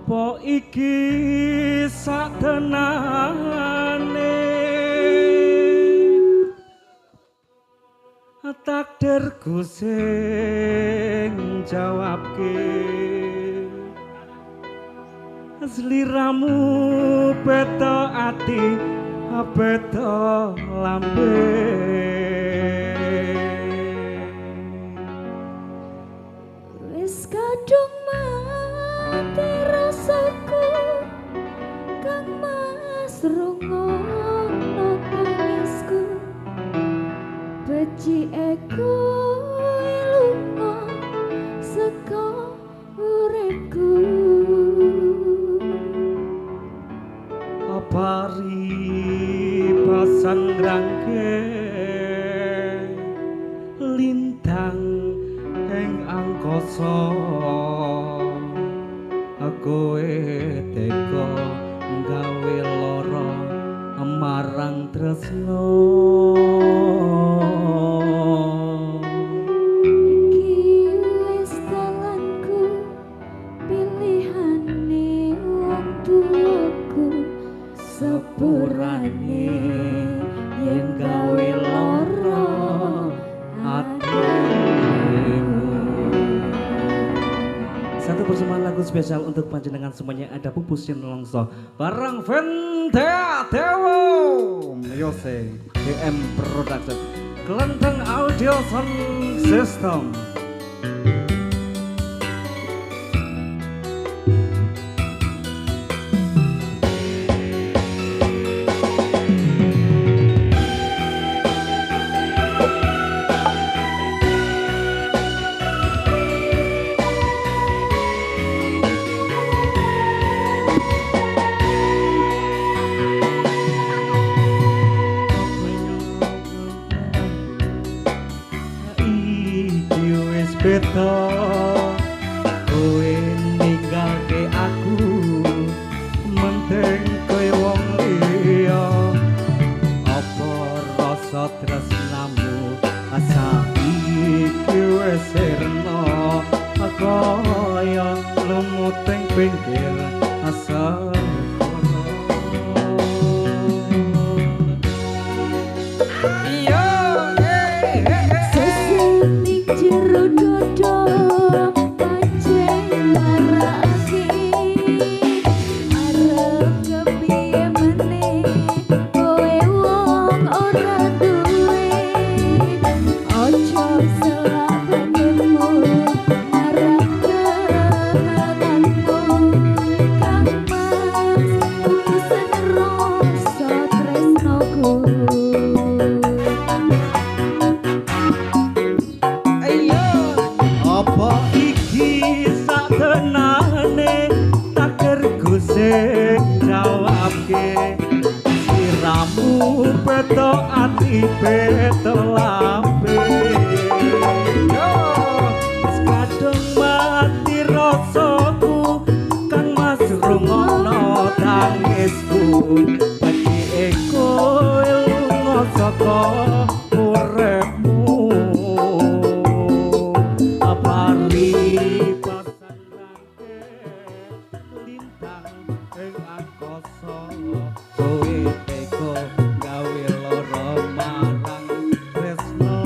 Apa iki saktenane takdirku sing jawabke sliramu beto ati beto lambe wis kadung mati rasaku kang mas rungono tangisku beci eko lunga saka uripku pari pasang rangke lintang ing angkasa kowe teka gawe lara marang tresno sepurane yen gawe lara atimu. Satu persembahan lagu spesial untuk panjenengan semuanya ada Pupus Sinlongso bareng Ventea Dewo Yose DM Production Kelenteng Audio Sound System. Beta kowe ninggalke aku menteng kowe wong liya apa rasa tresnamu saiki wis sirna kaya lumuteng pinggir asa siramu beto ati beto lambe wis kadung mati rasaku kang mas rungono tangisku bagi eko lunga saka uripmu apari pasang rangke lintang ing angkasa kowe teko gawe lara marang tresno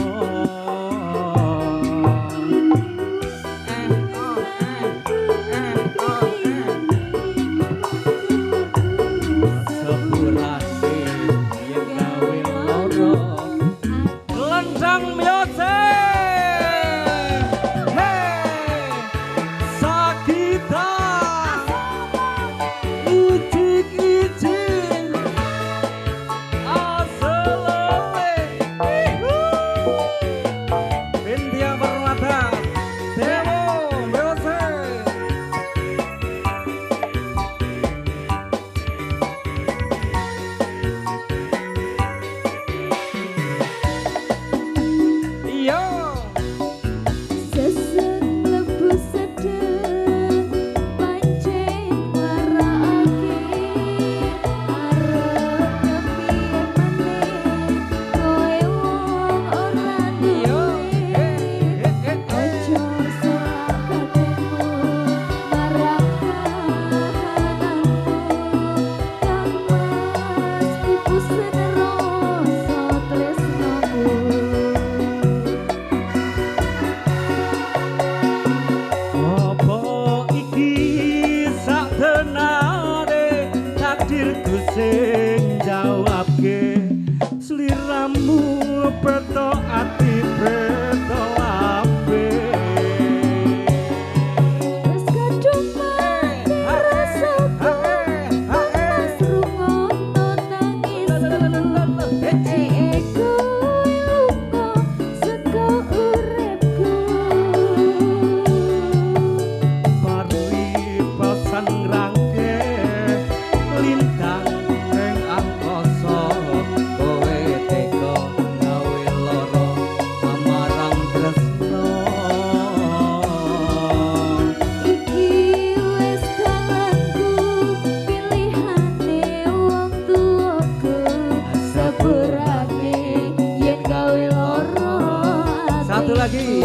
lagi.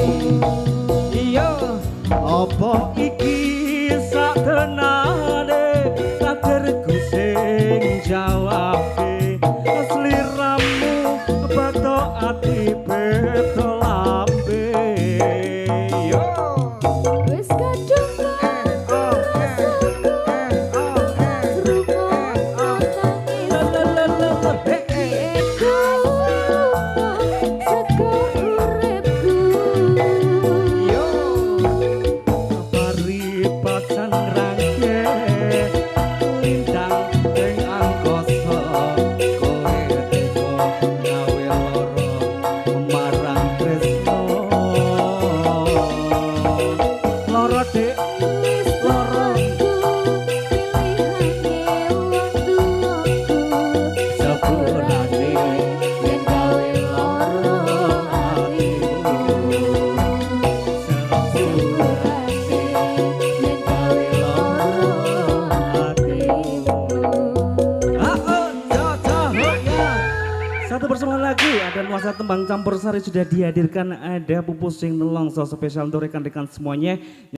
Iya, apa iki sak tenane takdirku sing jawabe sliramu beto ati beto lambe. Yo. Wis kadung satu persembahan lagi ada nuansa tembang campur sari sudah dihadirkan, ada pupus sing nelongso spesial untuk rekan-rekan semuanya.